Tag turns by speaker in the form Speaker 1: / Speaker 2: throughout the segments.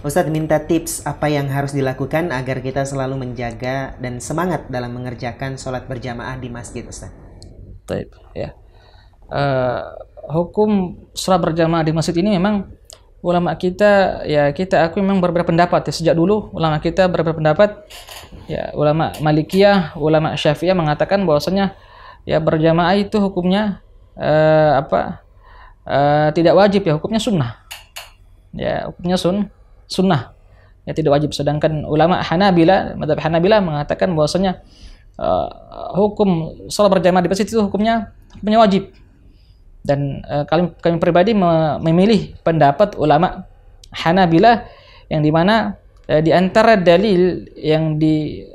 Speaker 1: Ustadz minta tips apa yang harus dilakukan agar kita selalu menjaga dan semangat dalam mengerjakan sholat berjamaah di masjid, Ustadz.
Speaker 2: Baik, ya. Hukum sholat berjamaah di masjid ini memang ulama kita, ya kita akui memang berbeda pendapat ya. Sejak dulu ulama kita berbeda pendapat. Ya, ulama Malikiyah, ulama Syafi'iyah mengatakan bahwasanya ya berjamaah itu hukumnya tidak wajib ya, hukumnya sunnah. Ya, hukumnya sunnah. Ya tidak wajib. Sedangkan ulama Hanabila, mazhab Hanabila mengatakan bahwasanya hukum salat berjamaah di masjid itu hukumnya wajib. Dan kami pribadi memilih pendapat ulama Hanabila yang dimana di antara dalil yang dipegang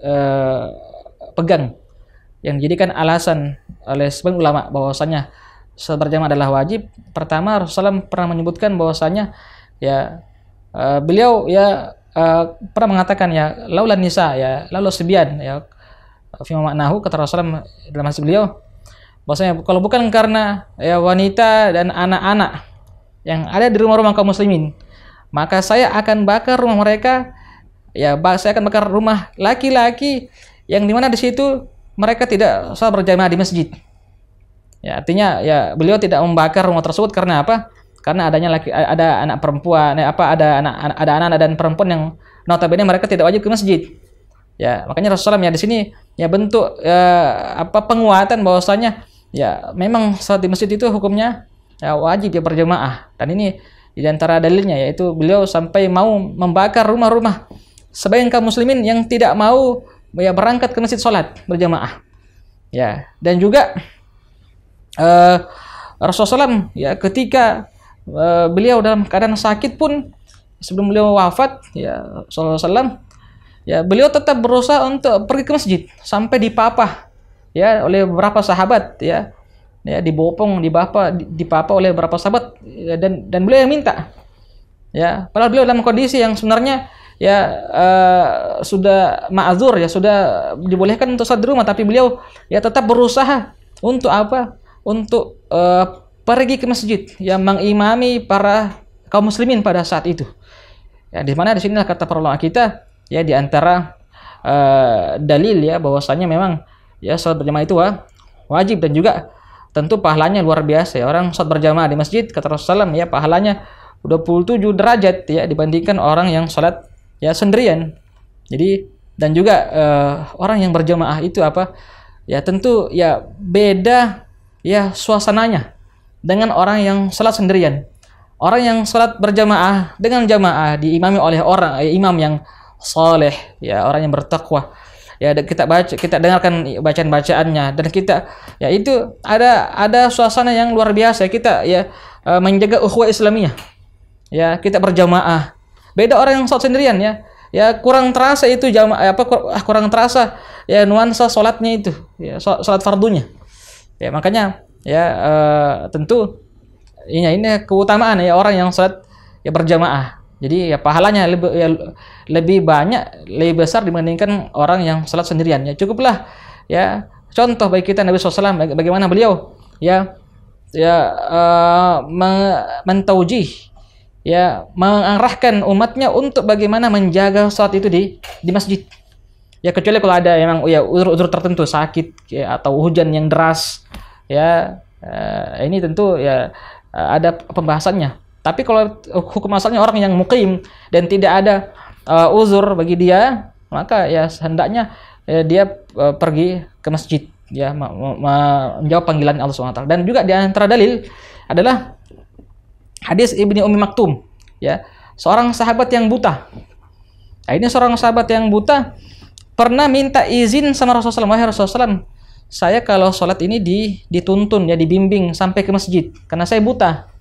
Speaker 2: yang dijadikan alasan oleh sebagian ulama bahwasanya salat berjamaah adalah wajib. Pertama, Rasulullah pernah menyebutkan bahwasanya ya beliau ya pernah mengatakan ya laulan nisa ya lalu sebian ya fi maknahu, kata Rasulullah dalam hadis beliau bahwasanya kalau bukan karena ya wanita dan anak-anak yang ada di rumah-rumah kaum muslimin, maka saya akan bakar rumah mereka ya, saya akan bakar rumah laki-laki yang dimana di situ mereka tidak salat berjamaah di masjid. Ya, artinya ya beliau tidak membakar rumah tersebut karena apa? Karena ada anak perempuan, ada anak dan perempuan yang notabene mereka tidak wajib ke masjid. Ya, makanya Rasulullah ya di sini ya bentuk penguatan bahwasanya ya memang salat di masjid itu hukumnya ya wajib ya berjamaah. Dan ini di antara dalilnya yaitu beliau sampai mau membakar rumah-rumah sebagian kaum muslimin yang tidak mau ya berangkat ke masjid salat berjamaah. Ya, dan juga Rasulullah SAW ya ketika beliau dalam keadaan sakit pun sebelum beliau wafat ya SAW ya beliau tetap berusaha untuk pergi ke masjid sampai dipapah ya oleh beberapa sahabat ya dibopong dipapa oleh beberapa sahabat ya, dan beliau yang minta ya, padahal beliau dalam kondisi yang sebenarnya ya sudah ma'zur ya, sudah dibolehkan untuk salat di rumah, tapi beliau ya tetap berusaha untuk untuk pergi ke masjid yang mengimami para kaum muslimin pada saat itu. Ya, di mana di sinilah kata para ulama kita ya di antara dalil ya bahwasanya memang ya salat berjamaah itu wajib, dan juga tentu pahalanya luar biasa ya. Orang salat berjamaah di masjid kata Rasulullah ya pahalanya 27 derajat ya dibandingkan orang yang salat ya sendirian. Jadi dan juga orang yang berjamaah itu ya tentu ya beda ya suasananya dengan orang yang salat sendirian. Orang yang salat berjamaah dengan jamaah diimami oleh imam yang saleh ya, orang yang bertakwa ya, kita dengarkan bacaan-bacaannya, dan kita ya itu ada suasana yang luar biasa. Kita ya menjaga ukhuwah Islamiyah ya, kita berjamaah. Beda orang yang salat sendirian ya kurang terasa itu jamaah kurang terasa ya nuansa salatnya itu ya, salat fardunya. Ya makanya ya tentu ini keutamaan ya orang yang salat ya berjamaah. Jadi ya pahalanya lebih banyak, lebih besar dibandingkan orang yang salat sendirian. Ya cukuplah ya contoh bagi kita Nabi SAW bagaimana beliau ya mentaujih ya, mengarahkan umatnya untuk bagaimana menjaga salat itu di masjid. Ya kecuali kalau ada memang ya uzur tertentu, sakit ya, atau hujan yang deras ya, ini tentu ya ada pembahasannya. Tapi kalau hukum asalnya orang yang muqim dan tidak ada uzur bagi dia, maka ya hendaknya dia pergi ke masjid ya, menjawab panggilan Allah SWT. Dan juga di antara dalil adalah hadis Ibni Ummi Maktum ya, seorang sahabat yang buta. Nah, ini seorang sahabat yang buta pernah minta izin sama Rasulullah, wahai Rasulullah, saya kalau sholat ini dituntun ya, dibimbing sampai ke masjid karena saya buta.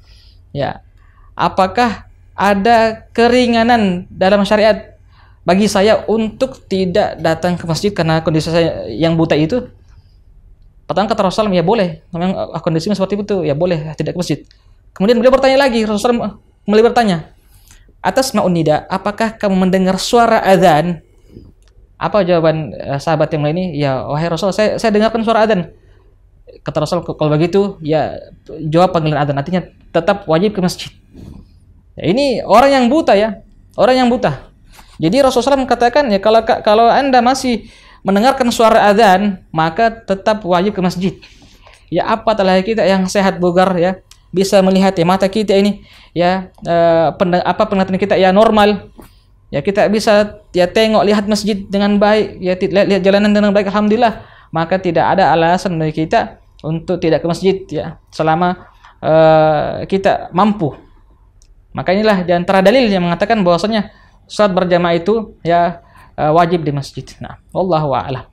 Speaker 2: Ya, apakah ada keringanan dalam syariat bagi saya untuk tidak datang ke masjid karena kondisi saya yang buta itu? Pertama kata Rasulullah, ya boleh. Memang kondisinya seperti itu, ya boleh tidak ke masjid. Kemudian beliau bertanya lagi, Rasulullah kembali bertanya, atas ma'un nida, apakah kamu mendengar suara azan? Apa jawaban sahabat yang lain ini? Ya wahai Rasul, saya dengarkan suara azan. Kata Rasul, kalau begitu ya jawab panggilan azan, artinya tetap wajib ke masjid. Ya, ini orang yang buta ya, orang yang buta. Jadi Rasulullah SAW mengatakan ya kalau Anda masih mendengarkan suara azan, maka tetap wajib ke masjid. Ya apatah kita yang sehat bugar ya, bisa melihat ya mata kita ini ya penglihatan kita ya normal. Ya kita bisa ya lihat masjid dengan baik, ya lihat jalanan dengan baik, alhamdulillah. Maka tidak ada alasan bagi kita untuk tidak ke masjid ya selama kita mampu. Maka inilah di antara dalil yang mengatakan bahwasanya salat berjamaah itu ya wajib di masjid. Nah, wallahu a'lam.